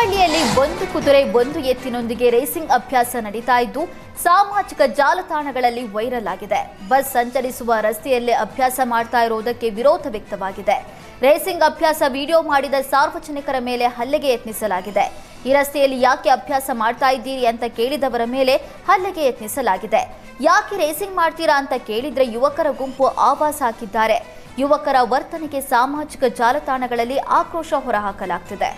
ಹುಬ್ಬಳ್ಳಿಯಲ್ಲಿ ಒಂದು ಕುದುರೆ ಒಂದು ಎತ್ತಿನೊಂದಿಗೆ ರೇಸಿಂಗ್ ಅಭ್ಯಾಸ ನಡೀತಾ ಇದ್ದು ಸಾಮಾಜಿಕ ಜಾಲತಾಣಗಳಲ್ಲಿ ವೈರಲ್ ಆಗಿದೆ. ಬಸ್ ಸಂಚರಿಸುವ ರಸ್ತೆಯಲ್ಲೇ ಅಭ್ಯಾಸ ಮಾಡ್ತಾ ಇರುವುದಕ್ಕೆ ವಿರೋಧ ವ್ಯಕ್ತವಾಗಿದೆ. ರೇಸಿಂಗ್ ಅಭ್ಯಾಸ ವಿಡಿಯೋ ಮಾಡಿದ ಸಾರ್ವಜನಿಕರ ಮೇಲೆ ಹಲ್ಲೆಗೆ ಯತ್ನಿಸಲಾಗಿದೆ. ಈ ರಸ್ತೆಯಲ್ಲಿ ಯಾಕೆ ಅಭ್ಯಾಸ ಮಾಡ್ತಾ ಇದ್ದೀರಿ ಅಂತ ಕೇಳಿದವರ ಮೇಲೆ ಹಲ್ಲೆಗೆ ಯತ್ನಿಸಲಾಗಿದೆ. ಯಾಕೆ ರೇಸಿಂಗ್ ಮಾಡ್ತೀರಾ ಅಂತ ಕೇಳಿದ್ರೆ ಯುವಕರ ಗುಂಪು ಆವಾಜ್ ಹಾಕಿದ್ದಾರೆ. ಯುವಕರ ವರ್ತನೆಗೆ ಸಾಮಾಜಿಕ ಜಾಲತಾಣಗಳಲ್ಲಿ ಆಕ್ರೋಶ ಹೊರಹಾಕಲಾಗ್ತಿದೆ.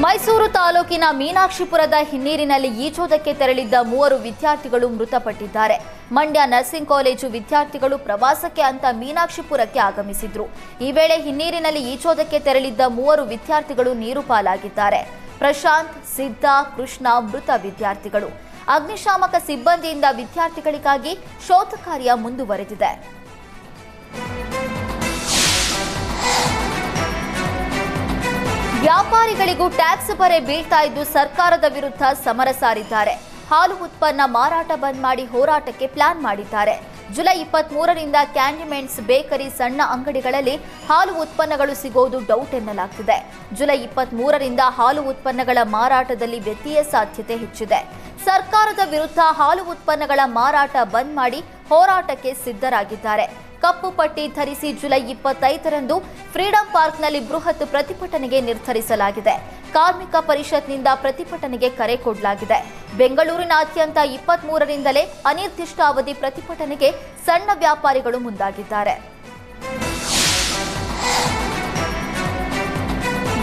ಮೈಸೂರು ತಾಲೂಕಿನ ಮೀನಾಕ್ಷಿಪುರದ ಹಿನ್ನೀರಿನಲ್ಲಿ ಈಜೋದಕ್ಕೆ ತೆರಳಿದ್ದ 3 ವಿದ್ಯಾರ್ಥಿಗಳು ಮೃತಪಟ್ಟಿದ್ದಾರೆ. ಮಂಡ್ಯ ನರ್ಸಿಂಗ್ ಕಾಲೇಜು ವಿದ್ಯಾರ್ಥಿಗಳು ಪ್ರವಾಸಕ್ಕೆ ಅಂತ ಮೀನಾಕ್ಷಿಪುರಕ್ಕೆ ಆಗಮಿಸಿದ್ರು. ಈ ವೇಳೆ ಹಿನ್ನೀರಿನಲ್ಲಿ ಈಜೋದಕ್ಕೆ ತೆರಳಿದ್ದ 3 ವಿದ್ಯಾರ್ಥಿಗಳು ನೀರು ಪಾಲಾಗಿದ್ದಾರೆ. ಪ್ರಶಾಂತ್, ಸಿದ್ಧ, ಕೃಷ್ಣ ಮೃತ ವಿದ್ಯಾರ್ಥಿಗಳು. ಅಗ್ನಿಶಾಮಕ ಸಿಬ್ಬಂದಿಯಿಂದ ವಿದ್ಯಾರ್ಥಿಗಳಿಗಾಗಿ ಶೋಧ ಕಾರ್ಯ ಮುಂದುವರೆದಿದೆ. ವ್ಯಾಪಾರಿಗಳಿಗೂ ಟ್ಯಾಕ್ಸ್ ಬರೆ ಬೀಳ್ತಾ ಇದ್ದು ಸರ್ಕಾರದ ವಿರುದ್ಧ ಸಮರ ಸಾರಿದ್ದಾರೆ. ಹಾಲು ಉತ್ಪನ್ನ ಮಾರಾಟ ಬಂದ್ ಮಾಡಿ ಹೋರಾಟಕ್ಕೆ ಪ್ಲಾನ್ ಮಾಡಿದ್ದಾರೆ. ಜುಲೈ 23ರಿಂದ ಕ್ಯಾಂಡಿಮೆಂಟ್ಸ್, ಬೇಕರಿ, ಸಣ್ಣ ಅಂಗಡಿಗಳಲ್ಲಿ ಹಾಲು ಉತ್ಪನ್ನಗಳು ಸಿಗೋದು ಡೌಟ್ ಎನ್ನಲಾಗ್ತಿದೆ. ಜುಲೈ 23ರಿಂದ ಹಾಲು ಉತ್ಪನ್ನಗಳ ಮಾರಾಟದಲ್ಲಿ ವ್ಯತ್ಯಯ ಸಾಧ್ಯತೆ ಹೆಚ್ಚಿದೆ. ಸರ್ಕಾರದ ವಿರುದ್ಧ ಹಾಲು ಉತ್ಪನ್ನಗಳ ಮಾರಾಟ ಬಂದ್ ಮಾಡಿ ಹೋರಾಟಕ್ಕೆ ಸಿದ್ಧರಾಗಿದ್ದಾರೆ. ಕಪ್ಪು ಪಟ್ಟಿ ಧರಿಸಿ ಜುಲೈ 25ರಂದು ಫ್ರೀಡಂ ಪಾರ್ಕ್ನಲ್ಲಿ ಬೃಹತ್ ಪ್ರತಿಭಟನೆಗೆ ನಿರ್ಧರಿಸಲಾಗಿದೆ. ಕಾರ್ಮಿಕ ಪರಿಷತ್ನಿಂದ ಪ್ರತಿಭಟನೆಗೆ ಕರೆ ಕೊಡಲಾಗಿದೆ. ಬೆಂಗಳೂರಿನಾದ್ಯಂತ 23ರಿಂದಲೇ ಅನಿರ್ದಿಷ್ಟಾವಧಿ ಪ್ರತಿಭಟನೆಗೆ ಸಣ್ಣ ವ್ಯಾಪಾರಿಗಳು ಮುಂದಾಗಿದ್ದಾರೆ.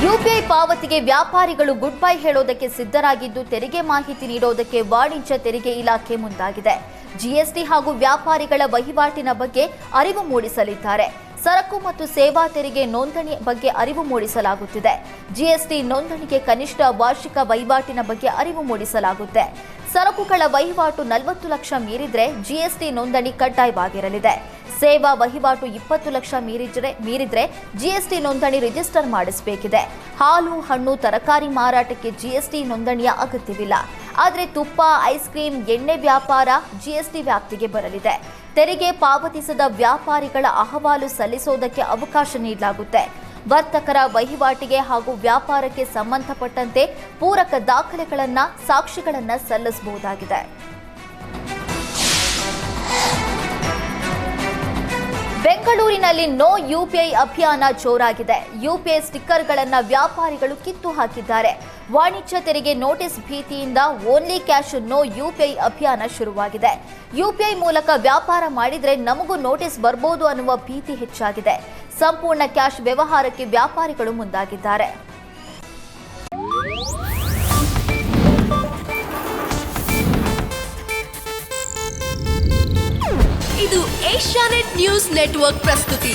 ಯುಪಿಐ ಪಾವತಿಗೆ ವ್ಯಾಪಾರಿಗಳು ಗುಡ್ ಬೈ ಹೇಳೋದಕ್ಕೆ ಸಿದ್ಧರಾಗಿದ್ದು ತೆರಿಗೆ ಮಾಹಿತಿ ನೀಡೋದಕ್ಕೆ ವಾಣಿಜ್ಯ ತೆರಿಗೆ ಇಲಾಖೆ ಮುಂದಾಗಿದೆ. ಜಿಎಸ್ಟಿ ಹಾಗೂ ವ್ಯಾಪಾರಿಗಳ ವಹಿವಾಟಿನ ಬಗ್ಗೆ ಅರಿವು ಮೂಡಿಸಲಿದ್ದಾರೆ. ಸರಕು ಮತ್ತು ಸೇವಾ ತೆರಿಗೆ ನೋಂದಣಿ ಬಗ್ಗೆ ಅರಿವು ಮೂಡಿಸಲಾಗುತ್ತಿದೆ. ಜಿಎಸ್ಟಿ ನೋಂದಣಿಗೆ ಕನಿಷ್ಠ ವಾರ್ಷಿಕ ವಹಿವಾಟಿನ ಬಗ್ಗೆ ಅರಿವು ಮೂಡಿಸಲಾಗುತ್ತೆ. ಸರಕುಗಳ ವಹಿವಾಟು 40 ಲಕ್ಷ ಮೀರಿದ್ರೆ ಜಿಎಸ್ಟಿ ನೋಂದಣಿ ಕಡ್ಡಾಯವಾಗಿರಲಿದೆ. ಸೇವಾ ವಹಿವಾಟು 20 ಲಕ್ಷ ಮೀರಿದ್ರೆ ಜಿಎಸ್ಟಿ ನೋಂದಣಿ ರಿಜಿಸ್ಟರ್ ಮಾಡಿಸಬೇಕಿದೆ. ಹಾಲು, ಹಣ್ಣು, ತರಕಾರಿ ಮಾರಾಟಕ್ಕೆ ಜಿಎಸ್ಟಿ ನೋಂದಣಿಯ ಅಗತ್ಯವಿಲ್ಲ. ಆದರೆ ತುಪ್ಪ, ಐಸ್ ಕ್ರೀಂ, ಎಣ್ಣೆ ವ್ಯಾಪಾರ ಜಿಎಸ್ಟಿ ವ್ಯಾಪ್ತಿಗೆ ಬರಲಿದೆ. ತೆರಿಗೆ ಪಾವತಿಸದ ವ್ಯಾಪಾರಿಗಳ ಅಹವಾಲು ಸಲ್ಲಿಸೋದಕ್ಕೆ ಅವಕಾಶ ನೀಡಲಾಗುತ್ತೆ. ವರ್ತಕರ ವಹಿವಾಟಿಗೆ ಹಾಗೂ ವ್ಯಾಪಾರಕ್ಕೆ ಸಂಬಂಧಪಟ್ಟಂತೆ ಪೂರಕ ದಾಖಲೆಗಳನ್ನು, ಸಾಕ್ಷಿಗಳನ್ನು ಸಲ್ಲಿಸಬಹುದಾಗಿದೆ. ಬೆಂಗಳೂರಿನಲ್ಲಿ ನೋ ಯುಪಿಐ ಅಭಿಯಾನ ಜೋರಾಗಿದೆ. ಯುಪಿಐ ಸ್ಟಿಕ್ಕರ್ಗಳನ್ನು ವ್ಯಾಪಾರಿಗಳು ಕಿತ್ತು ಹಾಕಿದ್ದಾರೆ. ವಾಣಿಜ್ಯ ತೆರಿಗೆ ನೋಟಿಸ್ ಭೀತಿಯಿಂದ ಓನ್ಲಿ ಕ್ಯಾಶ್ ನೋ ಯುಪಿಐ ಅಭಿಯಾನ ಶುರುವಾಗಿದೆ. ಯುಪಿಐ ಮೂಲಕ ವ್ಯಾಪಾರ ಮಾಡಿದ್ರೆ ನಮಗೂ ನೋಟಿಸ್ ಬರ್ಬೋದು ಅನ್ನುವ ಭೀತಿ ಹೆಚ್ಚಾಗಿದೆ. ಸಂಪೂರ್ಣ ಕ್ಯಾಶ್ ವ್ಯವಹಾರಕ್ಕೆ ವ್ಯಾಪಾರಿಗಳು ಮುಂದಾಗಿದ್ದಾರೆ. ಇದು ಏಷ್ಯಾನೆಟ್ ನ್ಯೂಸ್ ನೆಟ್ವರ್ಕ್ ಪ್ರಸ್ತುತಿ.